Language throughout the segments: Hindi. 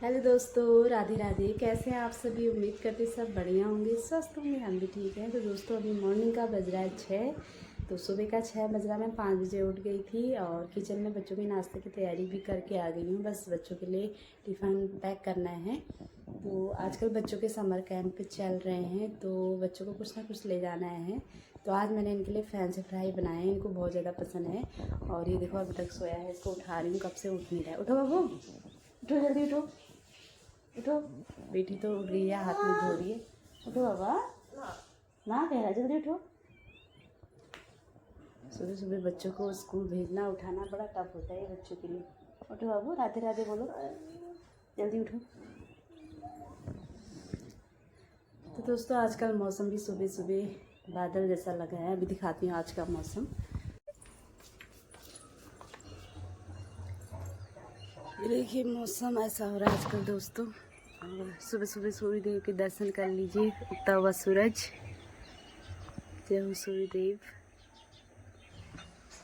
हेलो दोस्तों, राधे राधे। कैसे हैं आप सभी? उम्मीद करते सब बढ़िया होंगे, स्वस्थ होंगे। हम भी ठीक हैं। तो दोस्तों अभी मॉर्निंग का बज रहा है 6। तो सुबह का 6 बज रहा है। मैं 5 बजे उठ गई थी और किचन में बच्चों के नाश्ते की तैयारी भी करके आ गई हूँ। बस बच्चों के लिए टिफ़िन पैक करना है। तो आजकल बच्चों के समर कैंप चल रहे हैं, तो बच्चों को कुछ ना कुछ ले जाना है। तो आज मैंने इनके लिए फ्रेंच फ्राई बनाए हैं। इनको बहुत ज़्यादा पसंद है। और ये देखो अभी तक सोया है, इसको उठा रही हूँ, कब से उठ नहीं रहा है। उठो बाबू, उठो जल्दी उठो। उठो, बेटी तो उठ गई है, हाथ में धो रही है। उठो बाबा, ना कह रहा, जल्दी उठो। सुबह सुबह बच्चों को स्कूल भेजना उठाना बड़ा टफ होता है बच्चों के लिए। उठो बाबू, राधे राधे बोलो, जल्दी उठो। तो दोस्तों आजकल मौसम भी सुबह सुबह बादल जैसा लगा है। अभी दिखाती हूँ आज का मौसम। ये देखिए मौसम ऐसा हो रहा है आजकल दोस्तों। और सुबह सुबह सूर्य देव के दर्शन कर लीजिए, उगता हुआ सूरज। जय हो सूर्य देव।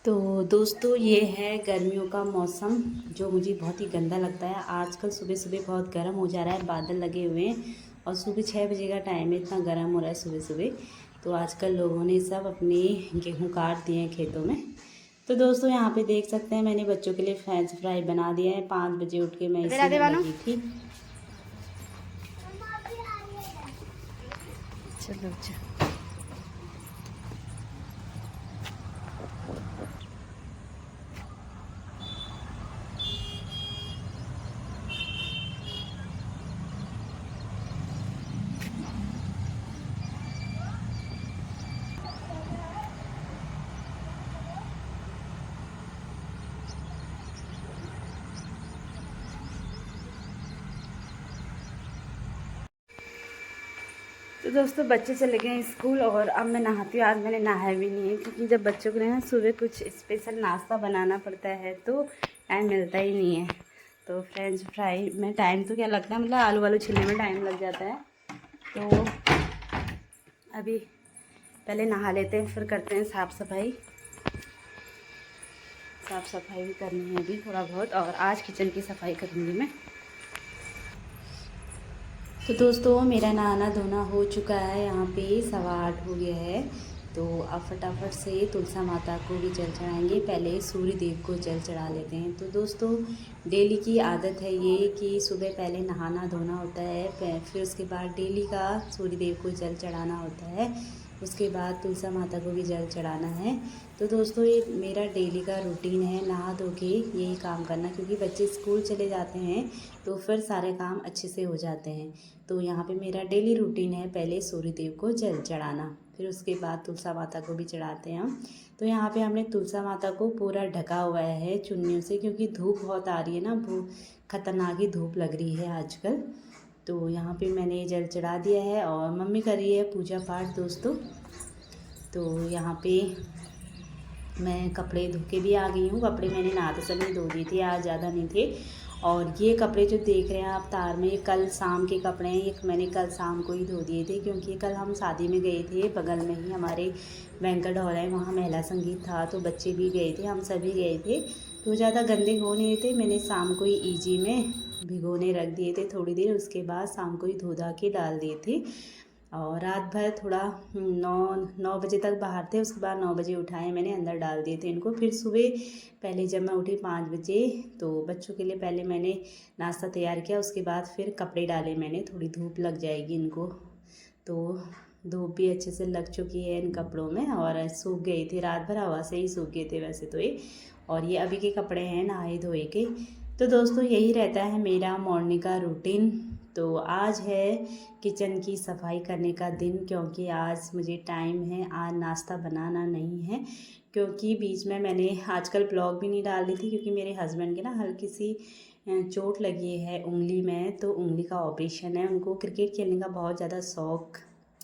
तो दोस्तों ये है गर्मियों का मौसम, जो मुझे बहुत ही गंदा लगता है। आजकल सुबह सुबह बहुत गर्म हो जा रहा है, बादल लगे हुए हैं और सुबह 6 बजे का टाइम है, इतना गर्म हो रहा है सुबह सुबह। तो आजकल लोगों ने सब अपने गेहूँ काट दिए हैं खेतों में। तो दोस्तों यहाँ पे देख सकते हैं मैंने बच्चों के लिए फ्रेंच फ्राई बना दिया है। 5 बजे उठ के मैं इसी में लगी थी। चलो अच्छा। तो दोस्तों बच्चे चले गए स्कूल और अब मैं नहाती हूँ। आज मैंने नहाया भी नहीं है, क्योंकि जब बच्चों के लिए ना सुबह कुछ स्पेशल नाश्ता बनाना पड़ता है तो टाइम मिलता ही नहीं है। तो फ्रेंच फ्राई में टाइम तो क्या लगता है, मतलब आलू वालू छिलने में टाइम लग जाता है। तो अभी पहले नहा लेते हैं, फिर करते हैं साफ़ सफाई। साफ़ सफाई भी करनी है अभी थोड़ा बहुत, और आज किचन की सफाई करूँगी मैं। तो दोस्तों मेरा नहाना धोना हो चुका है, यहाँ पे 8:15 हो गया है। तो अब फटाफट से तुलसा माता को भी जल चढ़ाएंगे। पहले सूर्य देव को जल चढ़ा लेते हैं। तो दोस्तों डेली की आदत है ये कि सुबह पहले नहाना धोना होता है, फिर उसके बाद डेली का सूर्य देव को जल चढ़ाना होता है, उसके बाद तुलसा माता को भी जल चढ़ाना है। तो दोस्तों ये मेरा डेली का रूटीन है, नहा धो के यही काम करना, क्योंकि बच्चे स्कूल चले जाते हैं तो फिर सारे काम अच्छे से हो जाते हैं। तो यहाँ पे मेरा डेली रूटीन है, पहले सूर्य देव को जल चढ़ाना, फिर उसके बाद तुलसा माता को भी चढ़ाते हैं हम। तो यहाँ पे हमने तुलसा माता को पूरा ढका हुआ है चुन्नियों से, क्योंकि धूप बहुत आ रही है ना, वो खतरनाक ही धूप लग रही है आजकल। तो यहाँ पे मैंने जल चढ़ा दिया है और मम्मी कर रही है पूजा पाठ दोस्तों। तो यहाँ पे मैं कपड़े धो के भी आ गई हूँ। कपड़े मैंने नहाते समय धो दिए थे, आज ज़्यादा नहीं थे। और ये कपड़े जो देख रहे हैं आप तार में, ये कल शाम के कपड़े हैं। ये मैंने कल शाम को ही धो दिए थे, क्योंकि कल हम शादी में गए थे, बगल में ही हमारे बैंक्वेट हॉल है, वहाँ महिला संगीत था, तो बच्चे भी गए थे, हम सभी गए थे। तो ज़्यादा गंदे हो नहीं थे, मैंने शाम को ही ईजी में भिगोने रख दिए थे थोड़ी देर, उसके बाद शाम को ही धो धा के डाल दिए थे। और रात भर थोड़ा 9 बजे तक बाहर थे, उसके बाद 9 बजे उठाए मैंने, अंदर डाल दिए थे इनको। फिर सुबह पहले जब मैं उठी 5 बजे, तो बच्चों के लिए पहले मैंने नाश्ता तैयार किया, उसके बाद फिर कपड़े डाले मैंने, थोड़ी धूप लग जाएगी इनको। तो धूप भी अच्छे से लग चुकी है इन कपड़ों में, और सूख गए थे, रात भर हवा से ही सूख गए थे वैसे तो ये। और ये अभी के कपड़े हैं नहाए धोए के। तो दोस्तों यही रहता है मेरा मॉर्निंग का रूटीन। तो आज है किचन की सफाई करने का दिन, क्योंकि आज मुझे टाइम है, आज नाश्ता बनाना नहीं है। क्योंकि बीच में मैंने आजकल ब्लॉग भी नहीं डाल रही थी, क्योंकि मेरे हस्बैंड के ना हल्की सी चोट लगी है उंगली में, तो उंगली का ऑपरेशन है। उनको क्रिकेट खेलने का बहुत ज़्यादा शौक़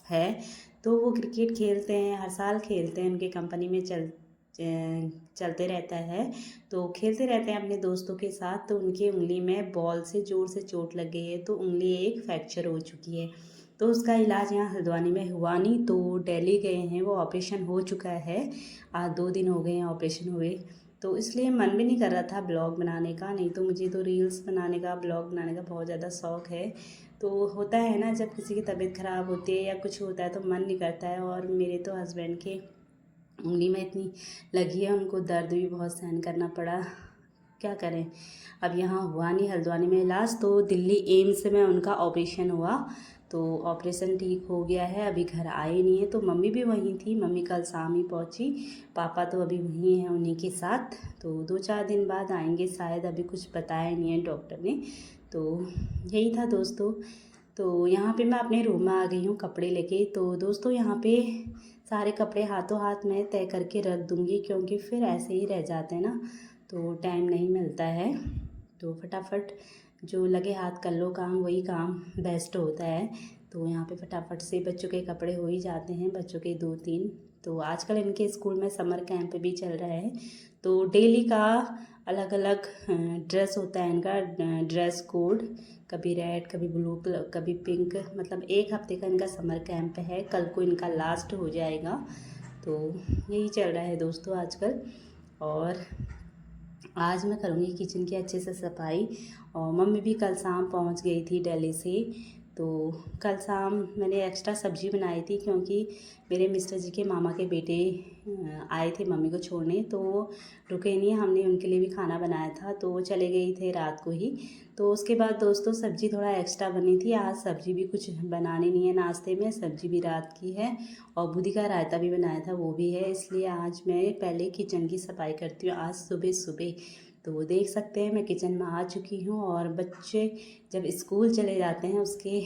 है, तो वो क्रिकेट खेलते हैं, हर साल खेलते हैं, उनके कंपनी में चलते रहता है। तो खेलते रहते हैं अपने दोस्तों के साथ। तो उनकी उंगली में बॉल से ज़ोर से चोट लग गई है, तो उंगली एक फ्रैक्चर हो चुकी है। तो उसका इलाज यहाँ हल्द्वानी में हुआ नहीं, तो दिल्ली गए हैं, वो ऑपरेशन हो चुका है। आज 2 दिन हो गए हैं ऑपरेशन हुए। तो इसलिए मन भी नहीं कर रहा था ब्लॉग बनाने का। नहीं तो मुझे तो रील्स बनाने का, ब्लॉग बनाने का बहुत ज़्यादा शौक़ है। तो होता है ना, जब किसी की तबीयत ख़राब होती है या कुछ होता है तो मन नहीं करता है। और मेरे तो हस्बैंड के उंगली में इतनी लगी है, उनको दर्द भी बहुत सहन करना पड़ा। क्या करें, अब यहाँ हुआ नहीं हल्द्वानी में इलाज, तो दिल्ली एम्स में उनका ऑपरेशन हुआ। तो ऑपरेशन ठीक हो गया है, अभी घर आए नहीं है। तो मम्मी भी वहीं थी, मम्मी कल शाम ही पहुँची, पापा तो अभी वहीं हैं उन्हीं के साथ। तो 2-4 दिन बाद आएंगे शायद, अभी कुछ बताया नहीं है डॉक्टर ने। तो यही था दोस्तों। तो यहाँ पे मैं अपने रूम में आ गई हूँ कपड़े लेके। तो दोस्तों यहाँ पे सारे कपड़े हाथों हाथ मैं तय करके रख दूँगी, क्योंकि फिर ऐसे ही रह जाते हैं ना, तो टाइम नहीं मिलता है। तो फटाफट जो लगे हाथ कर लो काम, वही काम बेस्ट होता है। तो यहाँ पे फटाफट से बच्चों के कपड़े हो ही जाते हैं, बच्चों के 2-3। तो आजकल इनके स्कूल में समर कैंप भी चल रहा है, तो डेली का अलग अलग ड्रेस होता है इनका, ड्रेस कोड, कभी रेड, कभी ब्लू, कभी पिंक। मतलब 1 हफ्ते का इनका समर कैंप है, कल को इनका लास्ट हो जाएगा। तो यही चल रहा है दोस्तों आजकल। और आज मैं करूँगी किचन की अच्छे से सफाई। और मम्मी भी कल शाम पहुँच गई थी दिल्ली से। तो कल शाम मैंने एक्स्ट्रा सब्ज़ी बनाई थी, क्योंकि मेरे मिस्टर जी के मामा के बेटे आए थे मम्मी को छोड़ने, तो वो रुके नहीं, हमने उनके लिए भी खाना बनाया था, तो वो चले गए थे रात को ही। तो उसके बाद दोस्तों सब्ज़ी थोड़ा एक्स्ट्रा बनी थी। आज सब्ज़ी भी कुछ बनानी नहीं है नाश्ते में, सब्ज़ी भी रात की है, और बूंदी का रायता भी बनाया था वो भी है। इसलिए आज मैं पहले किचन की सफाई करती हूँ, आज सुबह सुबह। तो वो देख सकते हैं मैं किचन में आ चुकी हूँ। और बच्चे जब स्कूल चले जाते हैं, उसके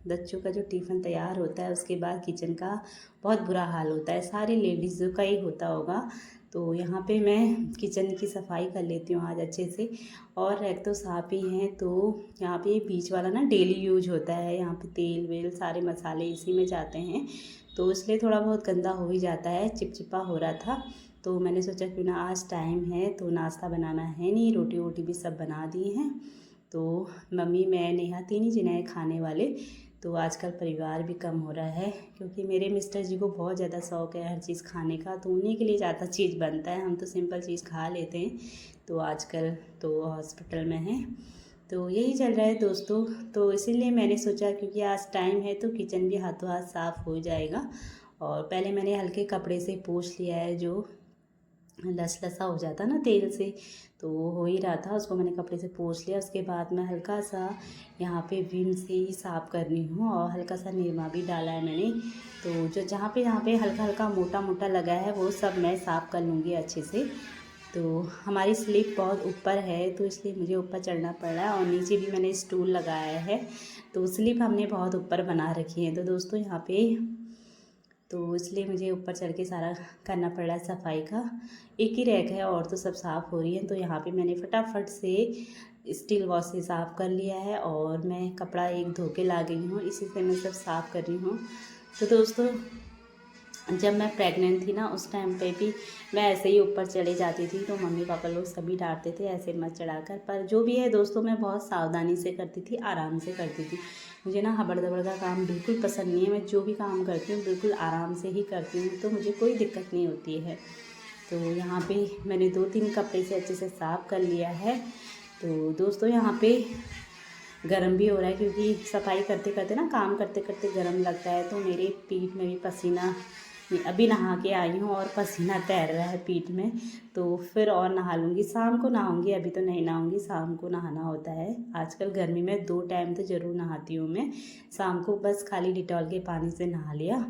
बच्चों का जो टिफ़िन तैयार होता है, उसके बाद किचन का बहुत बुरा हाल होता है, सारी लेडीज़ों का ही होता होगा। तो यहाँ पे मैं किचन की सफाई कर लेती हूँ आज अच्छे से। और रैक तो साफ ही हैं। तो यहाँ पे बीच वाला ना डेली यूज होता है, यहाँ पे तेल वेल सारे मसाले इसी में जाते हैं, तो इसलिए थोड़ा बहुत गंदा हो ही जाता है, चिपचिपा हो रहा था। तो मैंने सोचा क्यों ना, आज टाइम है तो नाश्ता बनाना है नहीं, रोटी वोटी भी सब बना दी हैं। तो मम्मी, मैं, नेहा, 3 ही जने हैं खाने वाले। तो आजकल परिवार भी कम हो रहा है, क्योंकि मेरे मिस्टर जी को बहुत ज़्यादा शौक़ है हर चीज़ खाने का, तो उन्हीं के लिए ज़्यादा चीज़ बनता है, हम तो सिंपल चीज़ खा लेते हैं। तो आजकल तो हॉस्पिटल में हैं, तो यही चल रहा है दोस्तों। तो इसीलिए मैंने सोचा क्योंकि आज टाइम है तो किचन भी हाथों हाथ साफ़ हो जाएगा। और पहले मैंने हल्के कपड़े से पोंछ लिया है, जो लसलसा हो जाता ना तेल से, तो वो हो ही रहा था, उसको मैंने कपड़े से पोंछ लिया। उसके बाद मैं हल्का सा यहाँ पे विम से ही साफ़ कर रही हूँ, और हल्का सा निरमा भी डाला है मैंने। तो जो जहाँ पे हल्का हल्का मोटा मोटा लगा है, वो सब मैं साफ़ कर लूँगी अच्छे से। तो हमारी स्लिप बहुत ऊपर है, तो इसलिए मुझे ऊपर चढ़ना पड़ रहा है, और नीचे भी मैंने स्टूल लगाया है, तो स्लिप हमने बहुत ऊपर बना रखी है। तो दोस्तों यहाँ पे तो इसलिए मुझे ऊपर चढ़ के सारा करना पड़ रहा है सफाई का। एक ही रैक है और तो सब साफ़ हो रही है। तो यहाँ पे मैंने फटाफट से स्टील वॉश से साफ़ कर लिया है, और मैं कपड़ा एक धो के ला गई हूँ, इसी से मैं सब साफ़ कर रही हूँ। तो दोस्तों जब मैं प्रेग्नेंट थी ना, उस टाइम पे भी मैं ऐसे ही ऊपर चले जाती थी, तो मम्मी पापा लोग सभी डांटते थे ऐसे मत चढ़ाकर। पर जो भी है दोस्तों, मैं बहुत सावधानी से करती थी, आराम से करती थी। मुझे ना हबड़ दबड़ का काम बिल्कुल पसंद नहीं है। मैं जो भी काम करती हूँ बिल्कुल आराम से ही करती हूँ, तो मुझे कोई दिक्कत नहीं होती है। तो यहाँ पे मैंने 2-3 कपड़े से अच्छे से साफ़ कर लिया है। तो दोस्तों यहाँ पे गरम भी हो रहा है, क्योंकि सफाई करते करते ना, काम करते करते गरम लगता है। तो मेरे पीठ में भी पसीना, अभी नहा के आई हूँ और पसीना तैर रहा है पीठ में। तो फिर और नहा लूँगी, शाम को नहाऊँगी, अभी तो नहीं नहाऊँगी, शाम को नहाना होता है। आजकल गर्मी में 2 टाइम तो ज़रूर नहाती हूँ मैं। शाम को बस खाली डिटॉल के पानी से नहा लिया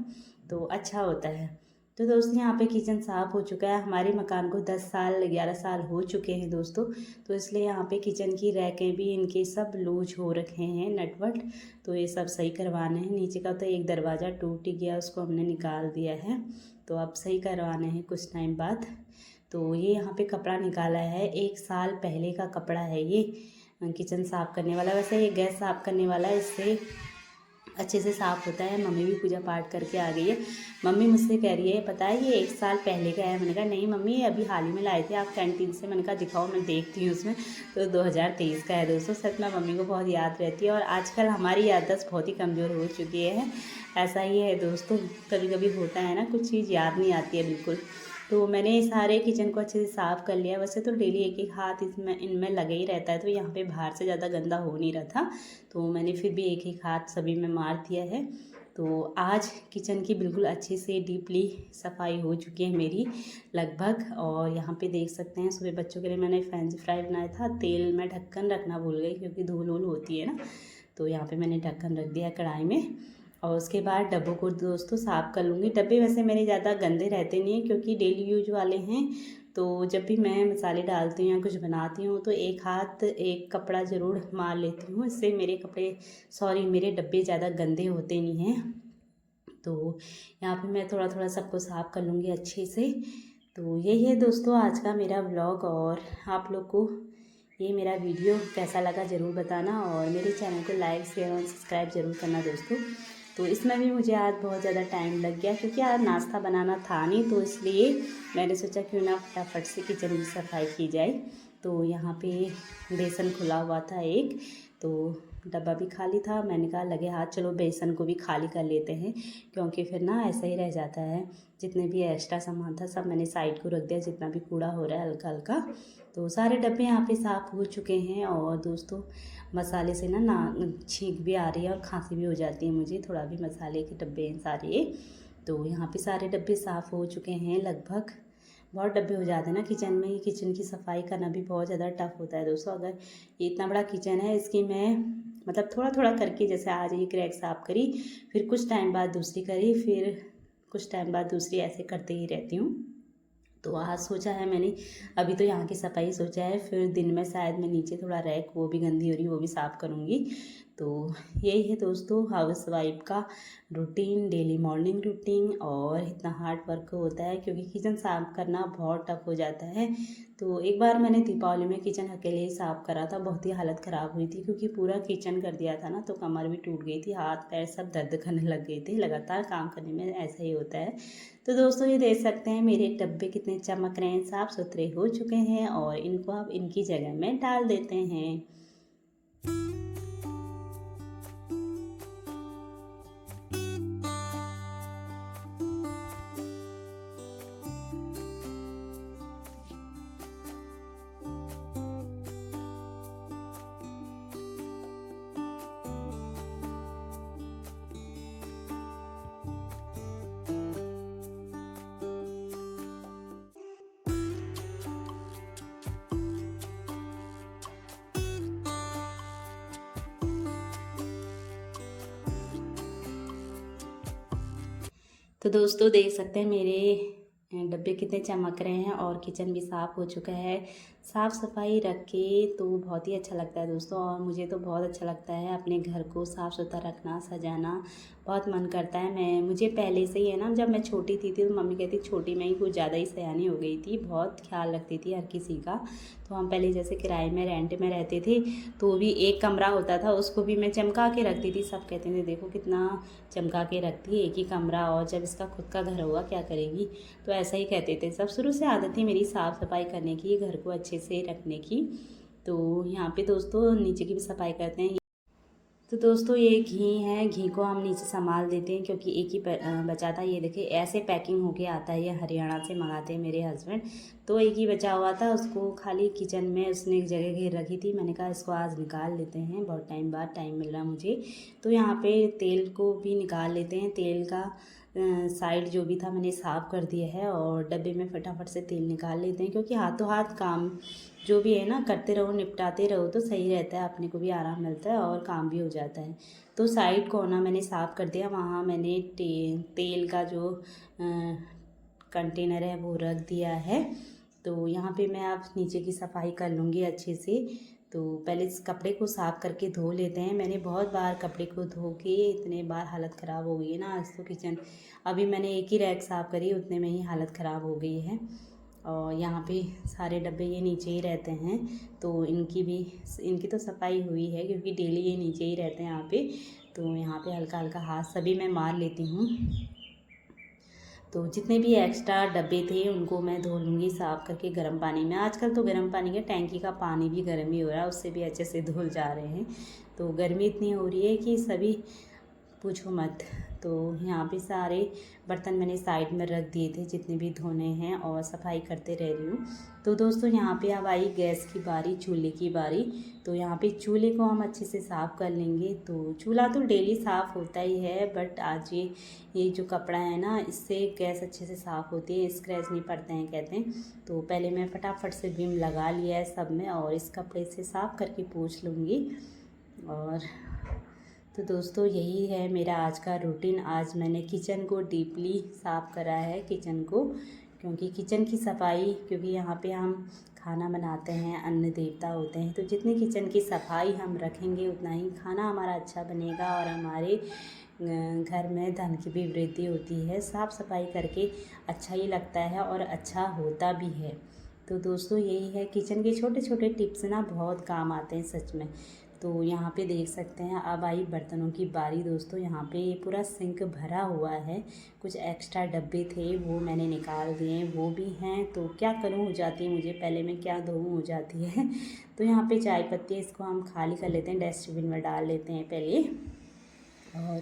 तो अच्छा होता है। तो दोस्तों यहाँ पे किचन साफ़ हो चुका है। हमारे मकान को 10 साल 11 साल हो चुके हैं दोस्तों, तो इसलिए यहाँ पे किचन की रैकें भी इनके सब लूज हो रखे हैं, नटवट, तो ये सब सही करवाने हैं। नीचे का तो एक दरवाज़ा टूट ही गया, उसको हमने निकाल दिया है, तो अब सही करवाने हैं कुछ टाइम बाद। तो ये यहाँ पे कपड़ा निकाला है, 1 साल पहले का कपड़ा है ये, किचन साफ़ करने वाला। वैसे ये गैस साफ़ करने वाला है, इससे अच्छे से साफ़ होता है। मम्मी भी पूजा पाठ करके आ गई है। मम्मी मुझसे कह रही है, पता है ये 1 साल पहले का है। मैंने कहा नहीं मम्मी, ये अभी हाल ही में लाए थे आप कैंटीन से। मैंने कहा दिखाओ, मैं देखती हूँ उसमें। तो 2023 का है दोस्तों। सच में मम्मी को बहुत याद रहती है, और आजकल हमारी याददाश्त बहुत ही कमज़ोर हो चुकी है। ऐसा ही है दोस्तों, कभी कभी होता है ना, कुछ चीज़ याद नहीं आती है बिल्कुल। तो मैंने सारे किचन को अच्छे से साफ़ कर लिया। वैसे तो डेली एक एक हाथ इसमें इनमें लगे ही रहता है, तो यहाँ पे बाहर से ज़्यादा गंदा हो नहीं रहा था, तो मैंने फिर भी एक एक हाथ सभी में मार दिया है। तो आज किचन की बिल्कुल अच्छे से डीपली सफाई हो चुकी है मेरी लगभग। और यहाँ पे देख सकते हैं सुबह बच्चों के लिए मैंने फ्रेंच फ्राई बनाया था। तेल में ढक्कन रखना भूल गई क्योंकि धूल वूल होती है ना, तो यहाँ पे मैंने ढक्कन रख दिया कढ़ाई में। और उसके बाद डब्बों को दोस्तों साफ़ कर लूँगी। डब्बे वैसे मेरे ज़्यादा गंदे रहते नहीं हैं क्योंकि डेली यूज वाले हैं, तो जब भी मैं मसाले डालती हूँ या कुछ बनाती हूँ तो एक हाथ एक कपड़ा ज़रूर मार लेती हूँ, इससे मेरे डब्बे ज़्यादा गंदे होते नहीं हैं। तो यहाँ पे मैं थोड़ा थोड़ा सबको साफ़ कर लूँगी अच्छे से। तो यही है दोस्तों आज का मेरा व्लॉग, और आप लोग को ये मेरा वीडियो कैसा लगा ज़रूर बताना, और मेरे चैनल को लाइक शेयर और सब्सक्राइब ज़रूर करना दोस्तों। तो इसमें भी मुझे आज बहुत ज़्यादा टाइम लग गया क्योंकि आज नाश्ता बनाना था नहीं, तो इसलिए मैंने सोचा क्यों ना फटाफट से किचन की सफाई की जाए। तो यहाँ पे बेसन खुला हुआ था एक, तो डब्बा भी खाली था। मैंने कहा लगे हाथ चलो बेसन को भी खाली कर लेते हैं, क्योंकि फिर ना ऐसा ही रह जाता है। जितने भी एक्स्ट्रा सामान था सब मैंने साइड को रख दिया, जितना भी कूड़ा हो रहा है हल्का हल्का। तो सारे डब्बे यहाँ पे साफ़ हो चुके हैं। और दोस्तों मसाले से ना छींक भी आ रही है और खांसी भी हो जाती है मुझे, थोड़ा भी मसाले के डब्बे हैं सारे। तो यहाँ पे सारे डब्बे साफ़ हो चुके हैं लगभग। बहुत डब्बे हो जाते हैं ना किचन में, किचन की सफाई करना भी बहुत ज़्यादा टफ होता है दोस्तों। अगर ये इतना बड़ा किचन है, इसकी मैं मतलब थोड़ा थोड़ा करके, जैसे आज एक रैक साफ़ करी, फिर कुछ टाइम बाद दूसरी करी, फिर कुछ टाइम बाद दूसरी, ऐसे करते ही रहती हूँ। तो आज सोचा है मैंने, अभी तो यहाँ की सफाई सोचा है, फिर दिन में शायद मैं नीचे थोड़ा रैक वो भी गंदी हो रही वो भी साफ़ करूँगी। तो यही है दोस्तों हाउस वाइफ का रूटीन, डेली मॉर्निंग रूटीन। और इतना हार्ड वर्क होता है क्योंकि किचन साफ़ करना बहुत टफ हो जाता है। तो एक बार मैंने दीपावली में किचन अकेले ही साफ़ करा था, बहुत ही हालत ख़राब हुई थी क्योंकि पूरा किचन कर दिया था ना, तो कमर भी टूट गई थी, हाथ पैर सब दर्द करने लग गए थे। लगातार काम करने में ऐसा ही होता है। तो दोस्तों ये देख सकते हैं मेरे डब्बे कितने चमक रहे हैं, साफ़ सुथरे हो चुके हैं, और इनको अब इनकी जगह में डाल देते हैं। तो दोस्तों देख सकते हैं मेरे डब्बे कितने चमक रहे हैं, और किचन भी साफ़ हो चुका है। साफ़ सफाई रख के तो बहुत ही अच्छा लगता है दोस्तों, और मुझे तो बहुत अच्छा लगता है अपने घर को साफ़ सुथरा रखना, सजाना बहुत मन करता है। मुझे पहले से ही है ना, जब मैं छोटी थी तो मम्मी कहती छोटी में ही कुछ ज़्यादा ही सयानी हो गई थी, बहुत ख्याल रखती थी हर किसी का। तो हम पहले जैसे किराए में रेंट में रहते थे, तो भी एक कमरा होता था, उसको भी मैं चमका के रखती थी। सब कहते थे देखो कितना चमका के रखती है एक ही कमरा, और जब इसका खुद का घर होगा क्या करेगी। तो ऐसा ही कहते थे सब। शुरू से आदत थी मेरी साफ़ सफाई करने की, घर को अच्छे से रखने की। तो यहाँ पे दोस्तों नीचे की भी सफाई करते हैं। तो दोस्तों ये घी है, घी को हम नीचे संभाल देते हैं क्योंकि एक ही बचा था। ये देखिए ऐसे पैकिंग होके आता है, ये हरियाणा से मंगाते हैं मेरे हस्बैंड। तो एक ही बचा हुआ था, उसको खाली किचन में उसने एक जगह घेर रखी थी। मैंने कहा इसको आज निकाल लेते हैं, बहुत टाइम बाद टाइम मिल रहा मुझे। तो यहाँ पे तेल को भी निकाल लेते हैं। तेल का साइड जो भी था मैंने साफ़ कर दिया है, और डब्बे में फटाफट से तेल निकाल लेते हैं क्योंकि हाथों हाथ काम जो भी है ना करते रहो, निपटाते रहो तो सही रहता है, अपने को भी आराम मिलता है और काम भी हो जाता है। तो साइड कोना मैंने साफ़ कर दिया, वहाँ मैंने तेल का जो कंटेनर है वो रख दिया है। तो यहाँ पे मैं अब नीचे की सफाई कर लूँगी अच्छे से। तो पहले इस कपड़े को साफ़ करके धो लेते हैं। मैंने बहुत बार कपड़े को धो के, इतने बार हालत ख़राब हो गई है ना आज तो किचन। अभी मैंने एक ही रैक साफ़ करी, उतने में ही हालत ख़राब हो गई है। और यहाँ पे सारे डब्बे ये नीचे ही रहते हैं, तो इनकी तो सफाई हुई है क्योंकि डेली ये नीचे ही रहते हैं यहाँ पे। तो यहाँ पे हल्का हल्का हाथ सभी मैं मार लेती हूँ। तो जितने भी एक्स्ट्रा डब्बे थे उनको मैं धो लूँगी साफ़ करके गर्म पानी में। आजकल तो गर्म पानी के टैंकी का पानी भी गर्म ही हो रहा है, उससे भी अच्छे से धुल जा रहे हैं। तो गर्मी इतनी हो रही है कि सभी पूछो मत। तो यहाँ पे सारे बर्तन मैंने साइड में रख दिए थे जितने भी धोने हैं, और सफाई करते रह रही हूँ। तो दोस्तों यहाँ पे अब आई गैस की बारी, चूल्हे की बारी। तो यहाँ पे चूल्हे को हम अच्छे से साफ़ कर लेंगे। तो चूल्हा तो डेली साफ़ होता ही है, बट आज ये जो कपड़ा है ना, इससे गैस अच्छे से साफ़ होती है, स्क्रैच नहीं पड़ते हैं कहते हैं। तो पहले मैं फटाफट से विम लगा लिया है सब में, और इस कपड़े से साफ़ करके पोंछ लूँगी। और तो दोस्तों यही है मेरा आज का रूटीन। आज मैंने किचन को डीपली साफ़ करा है, किचन को, क्योंकि किचन की सफाई, क्योंकि यहाँ पे हम खाना बनाते हैं, अन्न देवता होते हैं, तो जितनी किचन की सफाई हम रखेंगे उतना ही खाना हमारा अच्छा बनेगा और हमारे घर में धन की भी वृद्धि होती है। साफ़ सफाई करके अच्छा ही लगता है और अच्छा होता भी है। तो दोस्तों यही है, किचन के छोटे छोटे टिप्स ना बहुत काम आते हैं सच में। तो यहाँ पे देख सकते हैं अब आई बर्तनों की बारी दोस्तों। यहाँ पे पूरा सिंक भरा हुआ है, कुछ एक्स्ट्रा डब्बे थे वो मैंने निकाल दिए, वो भी हैं। तो क्या करूँ, हो जाती है मुझे, पहले मैं क्या धोऊँ, हो जाती है। तो यहाँ पे चाय पत्ती, इसको हम खाली कर लेते हैं, डस्टबिन में डाल लेते हैं पहले। और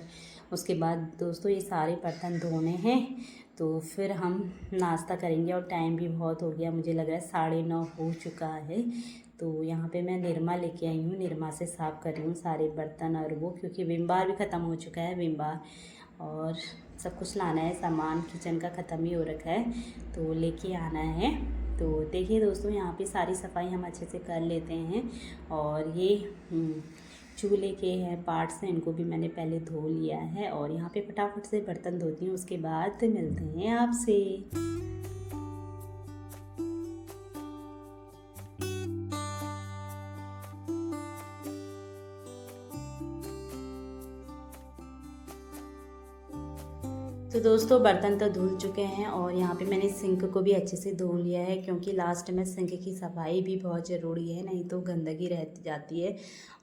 उसके बाद दोस्तों ये सारे बर्तन धोने हैं, तो फिर हम नाश्ता करेंगे। और टाइम भी बहुत हो गया, मुझे लग रहा है 9:30 हो चुका है। तो यहाँ पे मैं निरमा लेके आई हूँ, निरमा से साफ़ कर रही हूँ सारे बर्तन और वो, क्योंकि विम बार भी ख़त्म हो चुका है, विम बार और सब कुछ लाना है, सामान किचन का ख़त्म ही हो रखा है, तो लेके आना है। तो देखिए दोस्तों यहाँ पे सारी सफाई हम अच्छे से कर लेते हैं। और ये चूल्हे के हैं पार्ट्स हैं, इनको भी मैंने पहले धो लिया है। और यहाँ पे फटाफट से बर्तन धोती हूँ, उसके बाद मिलते हैं आपसे। तो दोस्तों बर्तन तो धुल चुके हैं, और यहाँ पे मैंने सिंक को भी अच्छे से धो लिया है, क्योंकि लास्ट में सिंक की सफाई भी बहुत ज़रूरी है, नहीं तो गंदगी रह जाती है।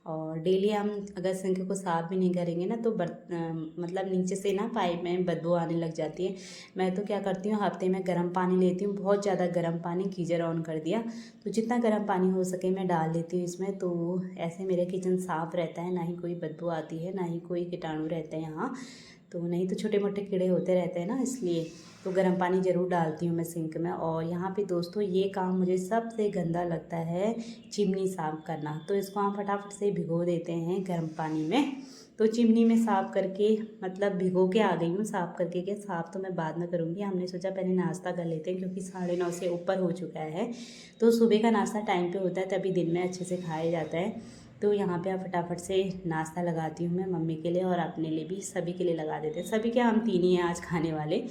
और डेली हम अगर सिंक को साफ़ भी नहीं करेंगे ना, तो मतलब नीचे से ना पाइप में बदबू आने लग जाती है। मैं तो क्या करती हूँ, हफ्ते में गर्म पानी लेती हूँ, बहुत ज़्यादा गर्म पानी, गीजर ऑन कर दिया, तो जितना गर्म पानी हो सके मैं डाल देती हूँ इसमें। तो ऐसे मेरा किचन साफ़ रहता है, ना ही कोई बदबू आती है, ना ही कोई कीटाणु रहते हैं यहाँ। तो नहीं तो छोटे मोटे कीड़े होते रहते हैं ना, इसलिए तो गर्म पानी ज़रूर डालती हूँ मैं सिंक में। और यहाँ पे दोस्तों ये काम मुझे सबसे गंदा लगता है, चिमनी साफ़ करना। तो इसको हम फटाफट से भिगो देते हैं गर्म पानी में। तो चिमनी में साफ़ करके, मतलब भिगो के आ गई हूँ साफ़ करके, के साफ़ तो मैं बाद में करूँगी। हमने सोचा पहले नाश्ता कर लेते हैं, क्योंकि 9:30 से ऊपर हो चुका है। तो सुबह का नाश्ता टाइम पे होता है, तभी दिन में अच्छे से खाया जाता है। तो यहाँ पे अब फटाफट से नाश्ता लगाती हूँ मैं, मम्मी के लिए और अपने लिए भी, सभी के लिए लगा देते हैं। सभी क्या, हम 3 ही हैं आज खाने वाले।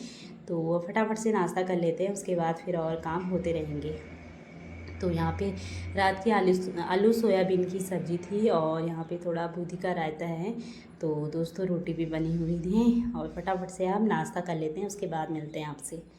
तो फटाफट से नाश्ता कर लेते हैं, उसके बाद फिर और काम होते रहेंगे। तो यहाँ पे रात की आलू सोयाबीन की सब्ज़ी थी, और यहाँ पे थोड़ा बूंदी का रायता है। तो दोस्तों रोटी भी बनी हुई थी, और फटाफट से आप नाश्ता कर लेते हैं, उसके बाद मिलते हैं आपसे।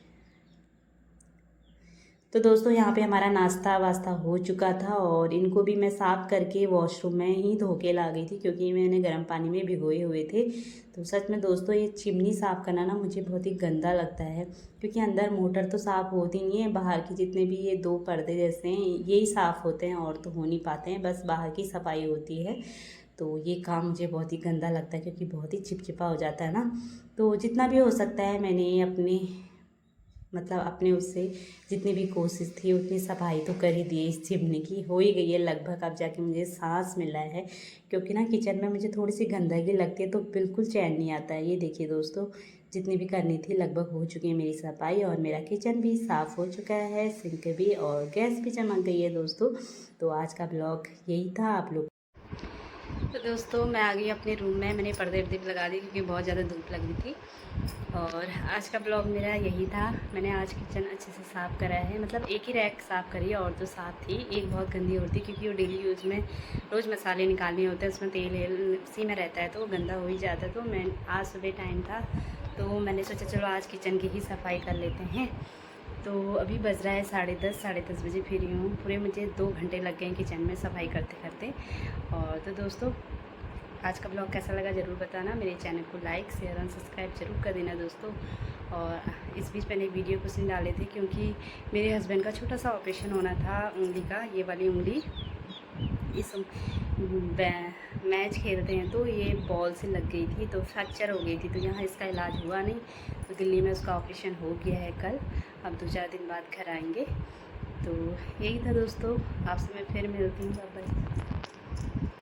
तो दोस्तों यहाँ पे हमारा नाश्ता वास्ता हो चुका था, और इनको भी मैं साफ़ करके वॉशरूम में ही धो के ला गई थी, क्योंकि मैंने गर्म पानी में भिगोए हुए थे। तो सच में दोस्तों ये चिमनी साफ़ करना ना मुझे बहुत ही गंदा लगता है, क्योंकि अंदर मोटर तो साफ़ होती नहीं है, बाहर की जितने भी ये 2 पर्दे जैसे हैं यही साफ़ होते हैं, और तो हो नहीं पाते हैं, बस बाहर की सफाई होती है। तो ये काम मुझे बहुत ही गंदा लगता है, क्योंकि बहुत ही चिपचिपा हो जाता है ना। तो जितना भी हो सकता है मैंने अपने उससे जितनी भी कोशिश थी उतनी सफाई तो कर ही दी है। इस चिमनी की हो ही गई है लगभग, अब जाके मुझे सांस मिला है, क्योंकि ना किचन में मुझे थोड़ी सी गंदगी लगती है तो बिल्कुल चैन नहीं आता है। ये देखिए दोस्तों, जितनी भी करनी थी लगभग हो चुकी है मेरी सफाई, और मेरा किचन भी साफ़ हो चुका है, सिंक भी, और गैस भी चमक गई है दोस्तों। तो आज का ब्लॉग यही था आप लोग। तो दोस्तों मैं आ गई अपने रूम में, मैंने पर्दे वर्दे भी लगा दी, क्योंकि बहुत ज़्यादा धूप लग रही थी। और आज का ब्लॉग मेरा यही था। मैंने आज किचन अच्छे से साफ़ करा है, मतलब एक ही रैक साफ़ करी और तो साफ़ थी, एक बहुत गंदी होती, क्योंकि वो डेली यूज़ में रोज़ मसाले निकालने होते हैं, उसमें तेल उसी में रहता है, तो वो गंदा हो ही जाता है। तो मैं आज सुबह टाइम था, तो मैंने सोचा चलो आज किचन की ही सफाई कर लेते हैं। तो अभी बज रहा है 10:30 बजे फ्री हूँ। पूरे मुझे 2 घंटे लग गए किचन में सफाई करते करते। और तो दोस्तों आज का ब्लॉग कैसा लगा ज़रूर बताना, मेरे चैनल को लाइक शेयर और सब्सक्राइब ज़रूर कर देना दोस्तों। और इस बीच मैंने एक वीडियो कुछ नहीं डाले थे, क्योंकि मेरे हस्बैंड का छोटा सा ऑपरेशन होना था उंगली का, ये वाली उंगली इस मैच खेलते हैं तो ये बॉल से लग गई थी तो फ्रैक्चर हो गई थी, तो यहाँ इसका इलाज हुआ नहीं, तो दिल्ली में उसका ऑपरेशन हो गया है कल। अब 2-4 दिन बाद घर आएंगे। तो यही था दोस्तों, आपसे मैं फिर मिलती हूँ। Bye bye.